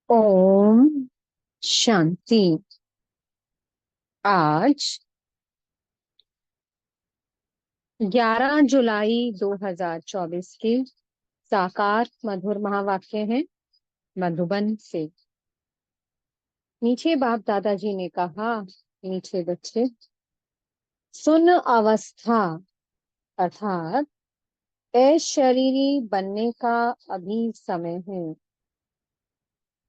ओम शांति। आज 11 जुलाई 2024 के साकार मधुर महावाक्य हैं मधुबन से। मीठे बाप दादाजी ने कहा, मीठे बच्चे सुन, अवस्था अर्थात अशरीरी बनने का अभी समय है।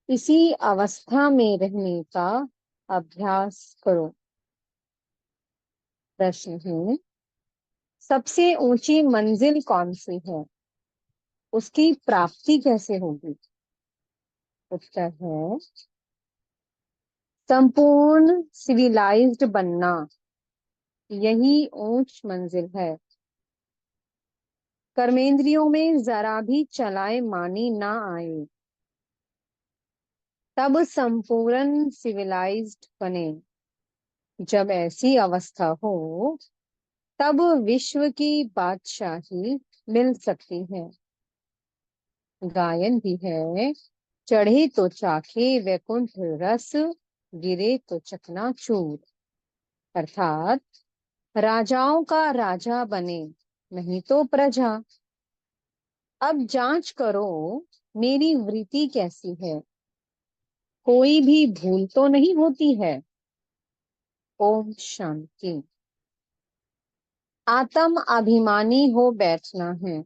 इसी अवस्था में रहने का अभ्यास करो। प्रश्न है, सबसे ऊंची मंजिल कौन सी है? उसकी प्राप्ति कैसे होगी? उत्तर है, संपूर्ण सिविलाइज्ड बनना। यही ऊंच मंजिल है। कर्मेंद्रियों में जरा भी चलाए मानी ना आए, तब संपूर्ण सिविलाइज्ड बने। जब ऐसी अवस्था हो, तब विश्व की बादशाही मिल सकती है। गायन भी है, चढ़े तो चाखे वैकुंठ रस, गिरे तो चकनाचूर। अर्थात राजाओं का राजा बने, नहीं तो प्रजा। अब जांच करो, मेरी वृत्ति कैसी है? कोई भी भूल तो नहीं होती है? ओम शांति। आत्म अभिमानी हो बैठना है।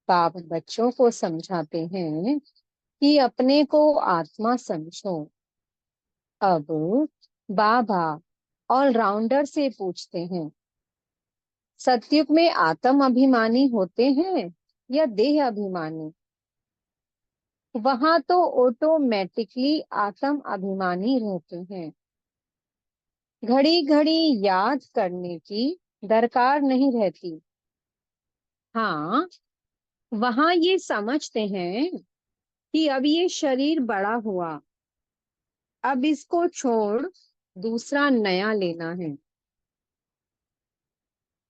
बाप बच्चों को समझाते हैं कि अपने को आत्मा समझो। अब बाबा ऑलराउंडर से पूछते हैं, सतयुग में आत्म अभिमानी होते हैं या देह अभिमानी? वहां तो ऑटोमेटिकली आत्म अभिमानी रहते हैं। घड़ी घड़ी याद करने की दरकार नहीं रहती। हाँ, वहां ये समझते हैं कि अब ये शरीर बड़ा हुआ, अब इसको छोड़ दूसरा नया लेना है।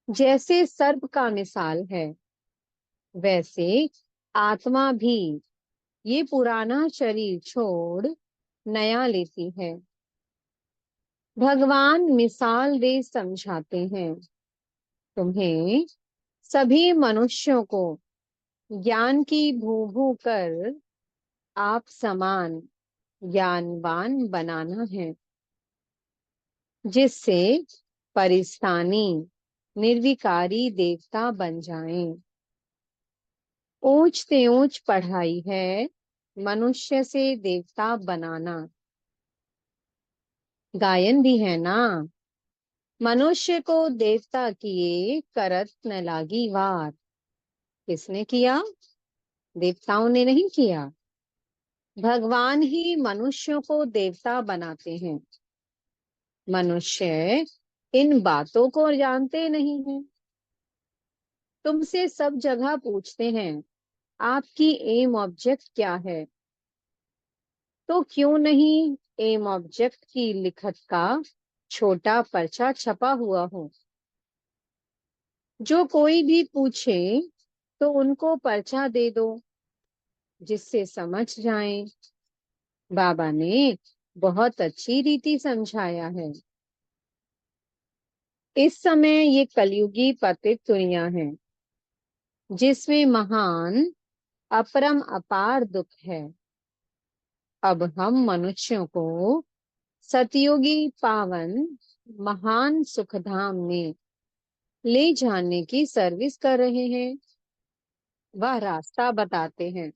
जैसे सर्प का मिसाल है, वैसे आत्मा भी ये पुराना शरीर छोड़ नया लेती है। भगवान मिसाल दे समझाते हैं, तुम्हें सभी मनुष्यों को ज्ञान की भू भू कर आप समान ज्ञानवान बनाना है, जिससे परिस्तानी निर्विकारी देवता बन जाएं। ऊंच से ऊंच पढ़ाई है मनुष्य से देवता बनाना। गायन भी है ना, मनुष्य को देवता किए करत न लागी वार। किसने किया? देवताओं ने नहीं किया। भगवान ही मनुष्यों को देवता बनाते हैं। मनुष्य इन बातों को जानते नहीं हैं। तुमसे सब जगह पूछते हैं, आपकी एम ऑब्जेक्ट क्या है? तो क्यों नहीं एम ऑब्जेक्ट की लिखत का छोटा पर्चा छपा हुआ हो? जो कोई भी पूछे तो उनको पर्चा दे दो, जिससे समझ जाएं। बाबा ने बहुत अच्छी रीति समझाया है। इस समय ये कलयुगी पतित दुनिया है, जिसमें महान अपरम अपार दुख है। अब हम मनुष्यों को सतयुगी पावन महान सुखधाम में ले जाने की सर्विस कर रहे हैं। वह रास्ता बताते हैं।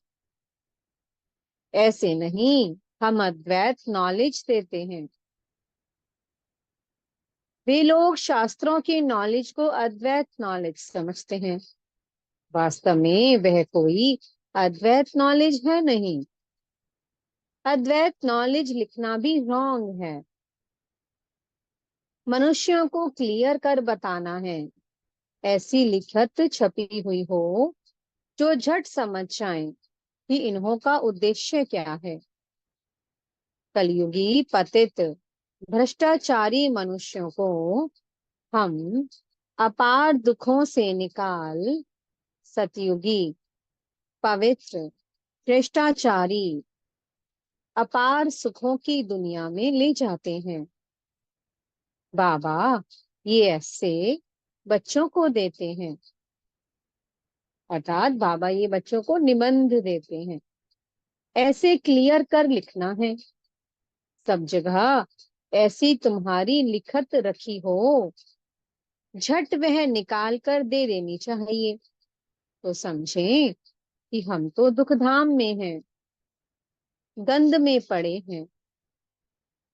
ऐसे नहीं, हम अद्वैत नॉलेज देते हैं। वे लोग शास्त्रों की नॉलेज को अद्वैत नॉलेज समझते हैं। वास्तव में वह कोई अद्वैत नॉलेज है नहीं। अद्वैत नॉलेज लिखना भी रॉन्ग है। मनुष्यों को क्लियर कर बताना है। ऐसी लिखत छपी हुई हो जो झट समझ जाए कि इन्हों का उद्देश्य क्या है। कलयुगी पतित भ्रष्टाचारी मनुष्यों को हम अपार दुखों से निकाल सतयुगी पवित्र भ्रष्टाचारी अपार सुखों की दुनिया में ले जाते हैं। बाबा ये ऐसे बच्चों को देते हैं, अर्थात बाबा ये बच्चों को निबंध देते हैं। ऐसे क्लियर कर लिखना है, सब जगह ऐसी तुम्हारी लिखत रखी हो, झट वह निकाल कर दे देनी चाहिए। तो समझें कि हम तो दुख धाम में हैं, गंध में पड़े हैं।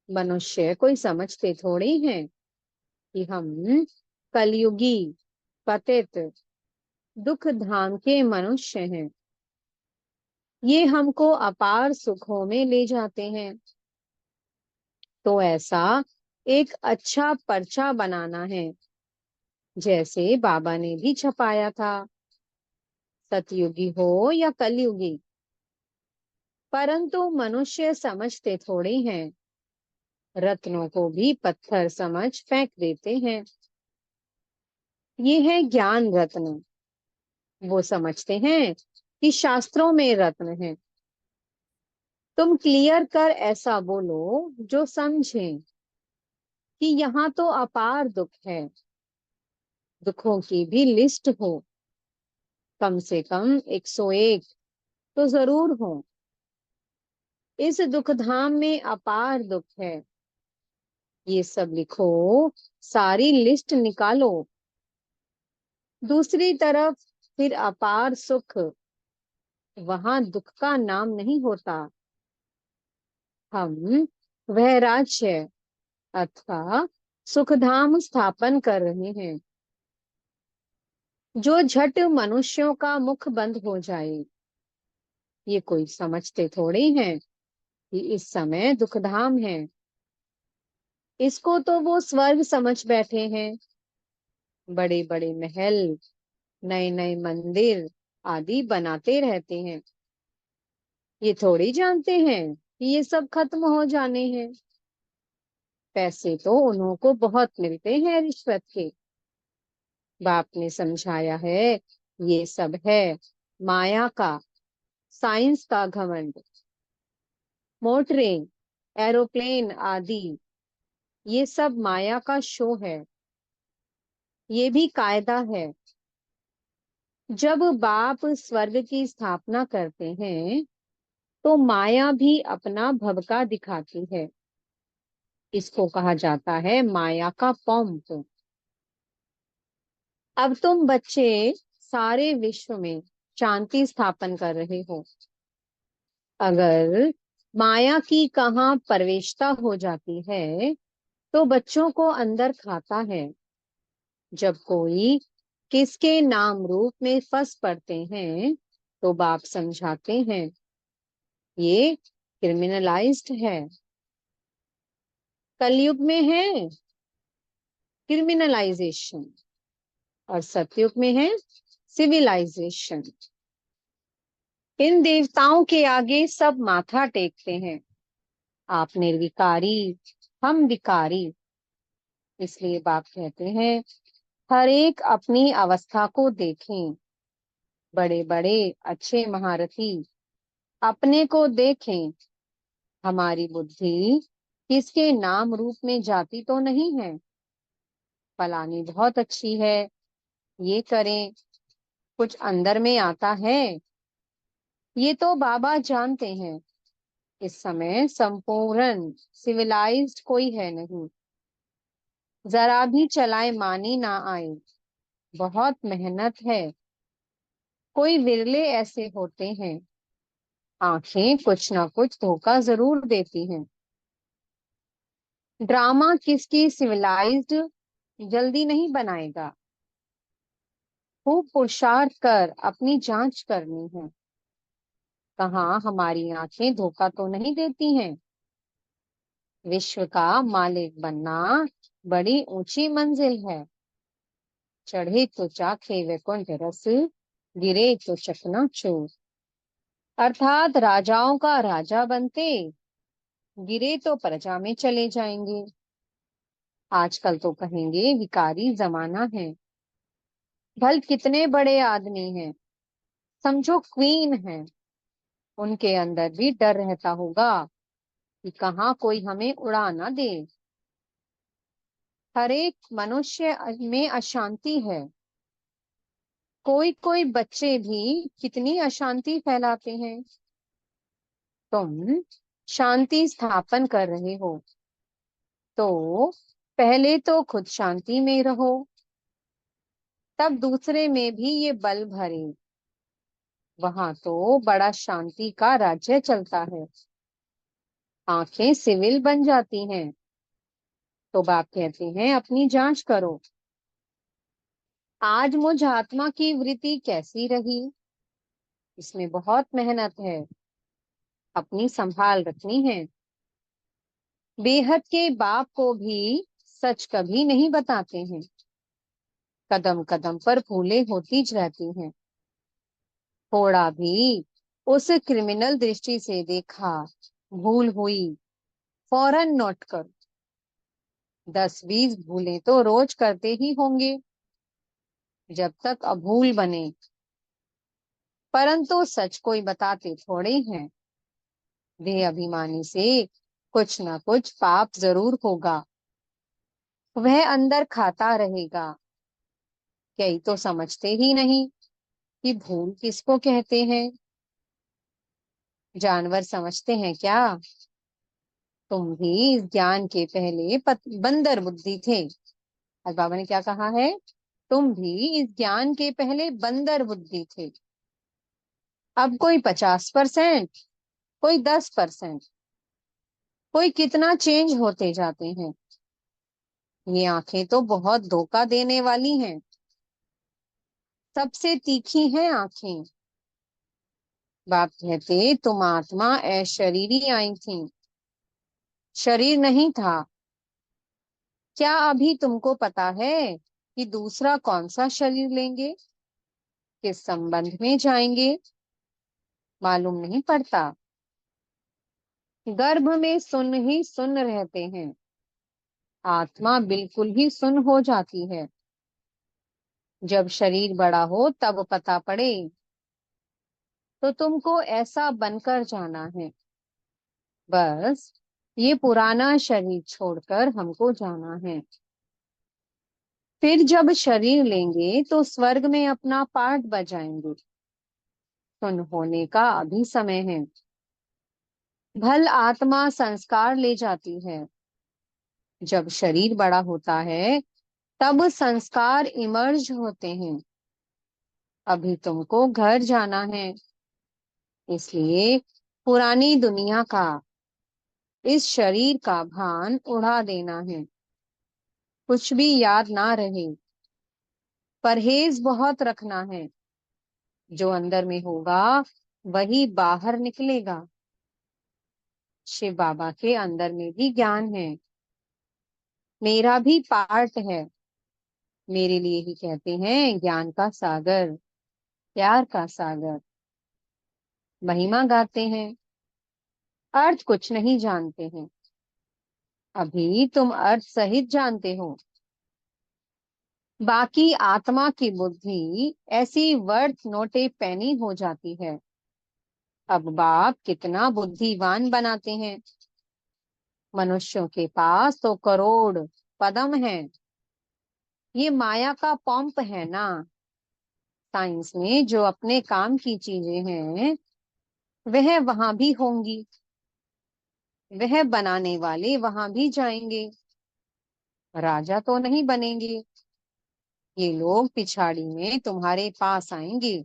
मनुष्य कोई समझते थोड़े हैं कि हम कलयुगी पतित दुख धाम के मनुष्य हैं। ये हमको अपार सुखों में ले जाते हैं। तो ऐसा एक अच्छा पर्चा बनाना है, जैसे बाबा ने भी छपाया था, सतयुगी हो या कलयुगी। परंतु मनुष्य समझते थोड़े हैं, रत्नों को भी पत्थर समझ फेंक देते हैं। ये है ज्ञान रत्न। वो समझते हैं कि शास्त्रों में रत्न है। तुम क्लियर कर ऐसा बोलो जो समझें कि यहाँ तो अपार दुख है, दुखों की भी लिस्ट हो, कम से कम 101 तो जरूर हो। इस दुख धाम में अपार दुख है, ये सब लिखो, सारी लिस्ट निकालो। दूसरी तरफ फिर अपार सुख, वहां दुख का नाम नहीं होता। हम वह राज्य अथवा सुखधाम स्थापन कर रहे हैं, जो झट मनुष्यों का मुख बंद हो जाए। ये कोई समझते थोड़े हैं कि इस समय दुखधाम है। इसको तो वो स्वर्ग समझ बैठे हैं। बड़े बड़े महल, नए नए मंदिर आदि बनाते रहते हैं। ये थोड़ी जानते हैं कि ये सब खत्म हो जाने हैं। पैसे तो उन्हों को बहुत मिलते हैं रिश्वत के। बाप ने समझाया है, ये सब है माया का, साइंस का घमंड। मोटरें, एरोप्लेन आदि ये सब माया का शो है। ये भी कायदा है। जब बाप स्वर्ग की स्थापना करते हैं तो माया भी अपना भभका दिखाती है। इसको कहा जाता है माया का पॉम्प। अब तुम बच्चे सारे विश्व में शांति स्थापन कर रहे हो। अगर माया की कहाँ प्रवेशता हो जाती है तो बच्चों को अंदर खाता है। जब कोई किसके नाम रूप में फंस पड़ते हैं तो बाप समझाते हैं, ये क्रिमिनलाइज्ड है। कलयुग में है क्रिमिनलाइजेशन और सतयुग में है सिविलाइजेशन। इन देवताओं के आगे सब माथा टेकते हैं। आप निर्विकारी, हम विकारी। इसलिए बाप कहते हैं, हर एक अपनी अवस्था को देखें। बड़े बड़े अच्छे महारथी अपने को देखें। हमारी बुद्धि किसके नाम रूप में जाती तो नहीं है। फलानी बहुत अच्छी है, ये करें, कुछ अंदर में आता है। ये तो बाबा जानते हैं, इस समय संपूर्ण सिविलाइज्ड कोई है नहीं। जरा भी चलाए मानी ना आए, बहुत मेहनत है। कोई विरले ऐसे होते हैं, आंखें कुछ ना कुछ धोखा जरूर देती हैं। ड्रामा किसकी सिविलाइज्ड जल्दी नहीं बनाएगा। खूब पुरुषार्थ कर अपनी जांच करनी है, कहाँ हमारी आंखें धोखा तो नहीं देती हैं। विश्व का मालिक बनना बड़ी ऊंची मंजिल है। चढ़े तो चाखे वैकुंठ रस, गिरे तो चकनाचूर। अर्थात राजाओं का राजा बनते, गिरे तो प्रजा में चले जाएंगे। आजकल तो कहेंगे विकारी जमाना है। भल कितने बड़े आदमी हैं, समझो क्वीन है, उनके अंदर भी डर रहता होगा कि कहाँ कोई हमें उड़ा ना दे। हर एक मनुष्य में अशांति है। कोई कोई बच्चे भी कितनी अशांति फैलाते हैं। तुम शांति स्थापन कर रहे हो, तो पहले तो खुद शांति में रहो, तब दूसरे में भी ये बल भरे। वहां तो बड़ा शांति का राज्य चलता है। आंखें सिविल बन जाती हैं, तो बाप कहते हैं अपनी जांच करो। आज मुझ आत्मा की वृत्ति कैसी रही? इसमें बहुत मेहनत है, अपनी संभाल रखनी है। बेहद के बाप को भी सच कभी नहीं बताते हैं। कदम कदम पर भूलें होती रहती हैं। थोड़ा भी उस क्रिमिनल दृष्टि से देखा, भूल हुई, फौरन नोट कर। 10-20 भूलें तो रोज करते ही होंगे, जब तक अभूल बने। परंतु सच कोई बताते थोड़े हैं। देह अभिमानी से कुछ ना कुछ पाप जरूर होगा, वह अंदर खाता रहेगा। कई तो समझते ही नहीं कि भूल किसको कहते हैं। जानवर समझते हैं क्या? तुम भी इस ज्ञान के पहले बंदर बुद्धि थे। आज बाबा ने क्या कहा है? तुम भी इस ज्ञान के पहले बंदर बुद्धि थे। अब कोई 50%, कोई 10%, कोई कितना चेंज होते जाते हैं। ये आंखें तो बहुत धोखा देने वाली हैं। सबसे तीखी हैं आंखें। बाप कहते तुम आत्मा शरीरी आई थी, शरीर नहीं था। क्या अभी तुमको पता है कि दूसरा कौन सा शरीर लेंगे, किस संबंध में जाएंगे? मालूम नहीं पड़ता। गर्भ में सुन ही सुन रहते हैं। आत्मा बिल्कुल ही सुन हो जाती है। जब शरीर बड़ा हो तब पता पड़े। तो तुमको ऐसा बनकर जाना है। बस ये पुराना शरीर छोड़कर हमको जाना है। फिर जब शरीर लेंगे तो स्वर्ग में अपना पाठ बजाएंगे। सुन होने का अभी समय है। भल आत्मा संस्कार ले जाती है। जब शरीर बड़ा होता है तब संस्कार इमर्ज होते हैं। अभी तुमको घर जाना है, इसलिए पुरानी दुनिया का, इस शरीर का भान उड़ा देना है। कुछ भी याद ना रहे। परहेज बहुत रखना है। जो अंदर में होगा वही बाहर निकलेगा। शिव बाबा के अंदर में भी ज्ञान है, मेरा भी पार्ट है। मेरे लिए ही कहते हैं ज्ञान का सागर, प्यार का सागर। महिमा गाते हैं, अर्थ कुछ नहीं जानते हैं। अभी तुम अर्थ सहित जानते हो। बाकी आत्मा की बुद्धि ऐसी वर्थ नोटे पैनी हो जाती है। अब बाप कितना बुद्धिमान बनाते हैं। मनुष्यों के पास तो करोड़ पदम है। ये माया का पंप है ना। साइंस में जो अपने काम की चीजें हैं वह वहां भी होंगी। वह बनाने वाले वहां भी जाएंगे। राजा तो नहीं बनेंगे। ये लोग पिछाड़ी में तुम्हारे पास आएंगे,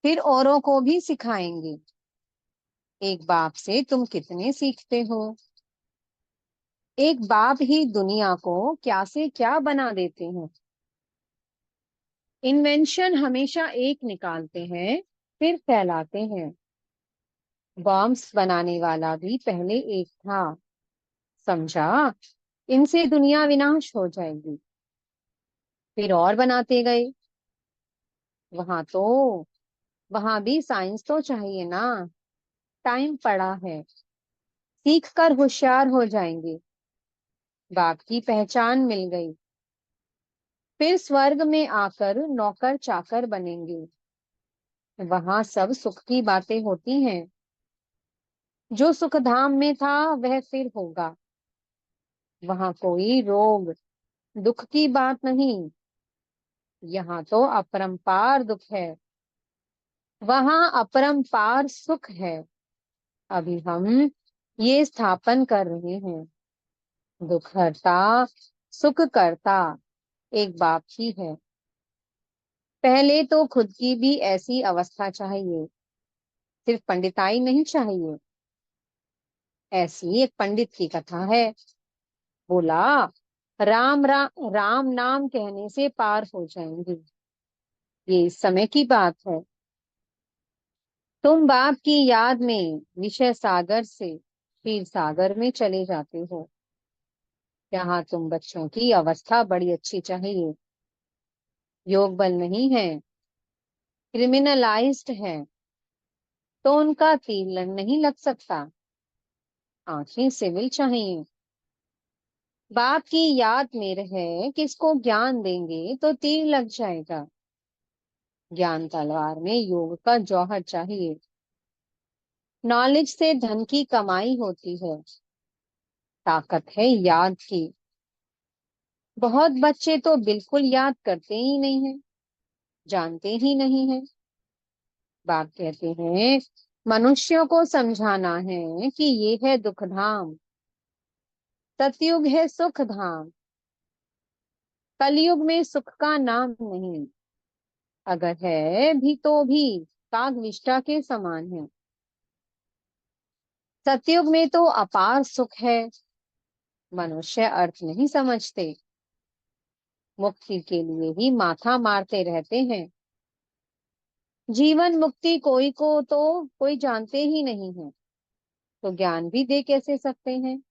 फिर औरों को भी सिखाएंगे। एक बाप से तुम कितने सीखते हो। एक बाप ही दुनिया को क्या से क्या बना देते हैं। इन्वेंशन हमेशा एक निकालते हैं, फिर फैलाते हैं। बॉम्ब्स बनाने वाला भी पहले एक था, समझा? इनसे दुनिया विनाश हो जाएगी। फिर और बनाते गए। वहां तो वहां भी साइंस तो चाहिए ना। टाइम पड़ा है, सीख कर होशियार हो जाएंगे। बाप की पहचान मिल गई। फिर स्वर्ग में आकर नौकर चाकर बनेंगे। वहां सब सुख की बातें होती हैं। जो सुख धाम में था वह फिर होगा। वहां कोई रोग दुख की बात नहीं, यहाँ तो अपरंपार दुख है। वहां अपरंपार सुख है। अभी हम ये स्थापन कर रहे हैं, दुख हरता सुख करता एक बाप ही है। पहले तो खुद की भी ऐसी अवस्था चाहिए, सिर्फ पंडिताई नहीं चाहिए। ऐसी एक पंडित की कथा है। बोला, राम नाम कहने से पार हो जाएंगे। ये इस समय की बात है। तुम बाप की याद में विषय सागर से क्षीर सागर में चले जाते हो। यहाँ तुम बच्चों की अवस्था बड़ी अच्छी चाहिए। योग बल नहीं है, क्रिमिनलाइज्ड है, तो उनका तीर नहीं लग सकता। आंखें सिविल चाहिए। बाप की याद में रहे किसको ज्ञान देंगे तो तीर लग जाएगा। ज्ञान तलवार में योग का जौहर चाहिए। नॉलेज से धन की कमाई होती है, ताकत है याद की। बहुत बच्चे तो बिल्कुल याद करते ही नहीं है, जानते ही नहीं है। बाप कहते हैं, मनुष्यों को समझाना है कि ये है दुख धाम, सतयुग है सुख धाम। कलयुग में सुख का नाम नहीं, अगर है भी तो भी काग विष्ठा के समान है। सतयुग में तो अपार सुख है। मनुष्य अर्थ नहीं समझते, मुक्ति के लिए ही माथा मारते रहते हैं। जीवन मुक्ति कोई को तो कोई जानते ही नहीं है, तो ज्ञान भी दे कैसे सकते हैं।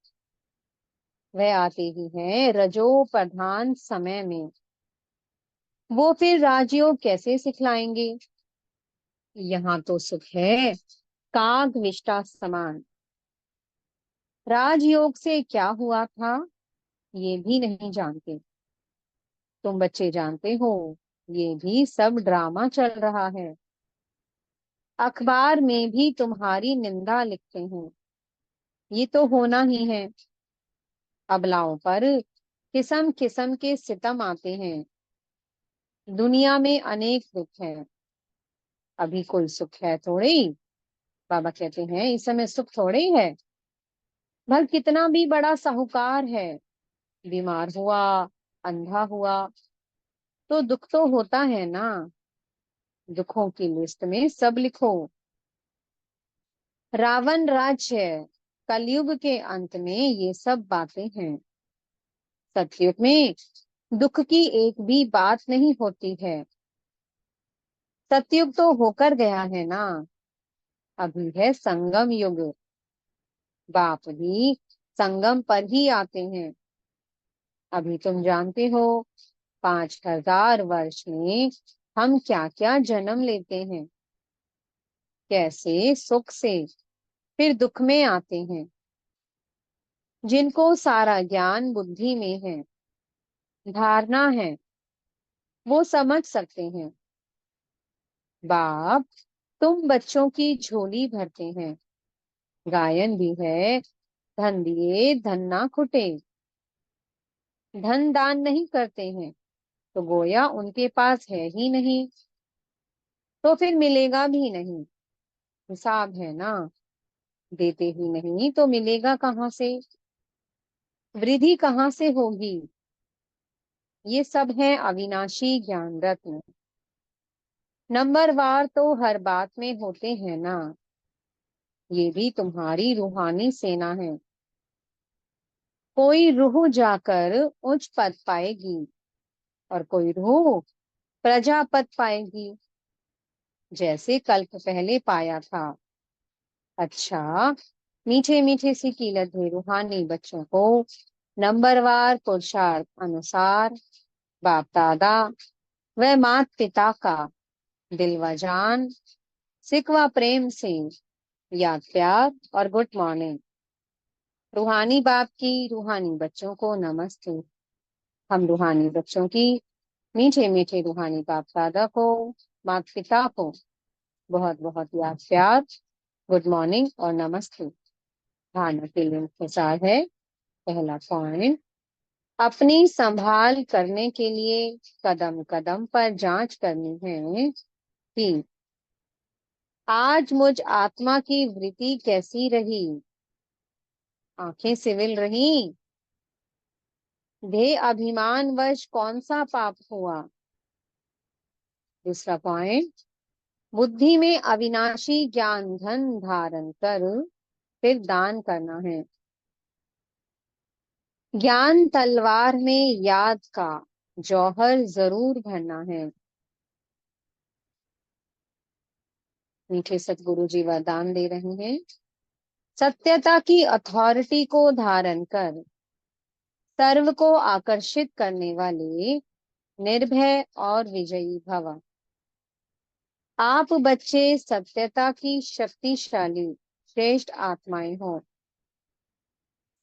वह आते ही हैं रजो प्रधान समय में, वो फिर राजयोग कैसे सिखलाएंगे। यहाँ तो सुख है काग विष्ठा समान। राजयोग से क्या हुआ था ये भी नहीं जानते। तुम बच्चे जानते हो, ये भी सब ड्रामा चल रहा है। अखबार में भी तुम्हारी निंदा लिखते हैं, ये तो होना ही है। अबलाओं पर किस्म किस्म के सितम आते हैं। दुनिया में अनेक दुख हैं, अभी कोई सुख है थोड़ी। बाबा कहते हैं इस समय सुख थोड़े ही है। भल कितना भी बड़ा साहूकार है, बीमार हुआ, अंधा हुआ, तो दुख तो होता है ना। दुखों की लिस्ट में सब लिखो। रावण राज्य कलयुग के अंत में ये सब बातें हैं। सतयुग में दुख की एक भी बात नहीं होती है। सतयुग तो होकर गया है ना, अभी है संगम युग। बाप भी संगम पर ही आते हैं। अभी तुम जानते हो 5000 वर्ष में हम क्या क्या जन्म लेते हैं, कैसे सुख से फिर दुख में आते हैं। जिनको सारा ज्ञान बुद्धि में है, धारणा है, वो समझ सकते हैं। बाप तुम बच्चों की झोली भरते हैं। गायन भी है, धन दिए धन ना खुटे। धन दान नहीं करते हैं तो गोया उनके पास है ही नहीं, तो फिर मिलेगा भी नहीं। हिसाब है ना, देते ही नहीं तो मिलेगा कहाँ से, वृद्धि कहाँ से होगी। ये सब है अविनाशी ज्ञान रत्न। नंबरवार तो हर बात में होते हैं ना, ये भी तुम्हारी रूहानी सेना है। कोई रूह जाकर उच्च पद पाएगी और कोई रूह प्रजापद पाएगी, जैसे कल्प पहले पाया था। अच्छा, मीठे मीठे सी कीलत हुए रूहानी बच्चों को नंबरवार पुरुषार्थ अनुसार बाप दादा व मात पिता का दिल व जान सिकवा प्रेम से याद प्यार और गुड मॉर्निंग। रूहानी बाप की रूहानी बच्चों को नमस्ते। हम रूहानी बच्चों की मीठे मीठे रूहानी बाप दादा को, माता पिता को बहुत बहुत याद प्यार, गुड मॉर्निंग और नमस्ते। धारणा के लिए मुख्य सार है। पहला पॉइंट, अपनी संभाल करने के लिए कदम कदम पर जांच करनी है कि आज मुझ आत्मा की वृत्ति कैसी रही। आंखें सिविल रही, देह अभिमानवश कौन सा पाप हुआ। दूसरा पॉइंट, बुद्धि में अविनाशी ज्ञान धन धारण कर फिर दान करना है। ज्ञान तलवार में याद का जौहर जरूर भरना है। मीठे सतगुरु जी वरदान दे रहे हैं, सत्यता की अथॉरिटी को धारण कर सर्व को आकर्षित करने वाले निर्भय और विजयी भव। आप बच्चे सत्यता की शक्तिशाली श्रेष्ठ आत्माएं हो।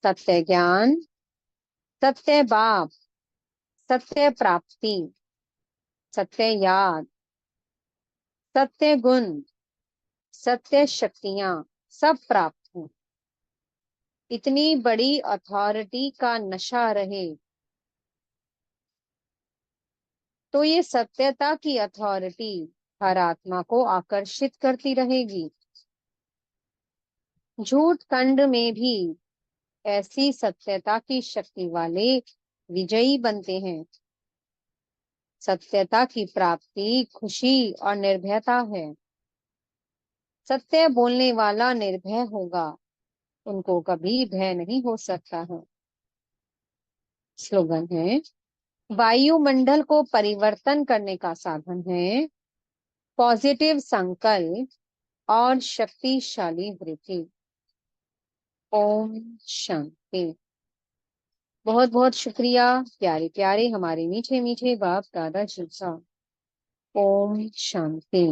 सत्य ज्ञान, सत्य बाप, सत्य प्राप्ति, सत्य याद, सत्य गुण, सत्य शक्तियां सब प्राप्त हो। इतनी बड़ी अथॉरिटी का नशा रहे तो ये सत्यता की अथॉरिटी हर आत्मा को आकर्षित करती रहेगी। झूठ खंड में भी ऐसी सत्यता की शक्ति वाले विजयी बनते हैं। सत्यता की प्राप्ति खुशी और निर्भयता है। सत्य बोलने वाला निर्भय होगा, उनको कभी भय नहीं हो सकता है। स्लोगन है, वायुमंडल को परिवर्तन करने का साधन है पॉजिटिव संकल्प और शक्तिशाली वृत्ति। ओम शांति। बहुत बहुत शुक्रिया प्यारे प्यारे हमारे मीठे मीठे बाप दादा जी का। ओम शांति।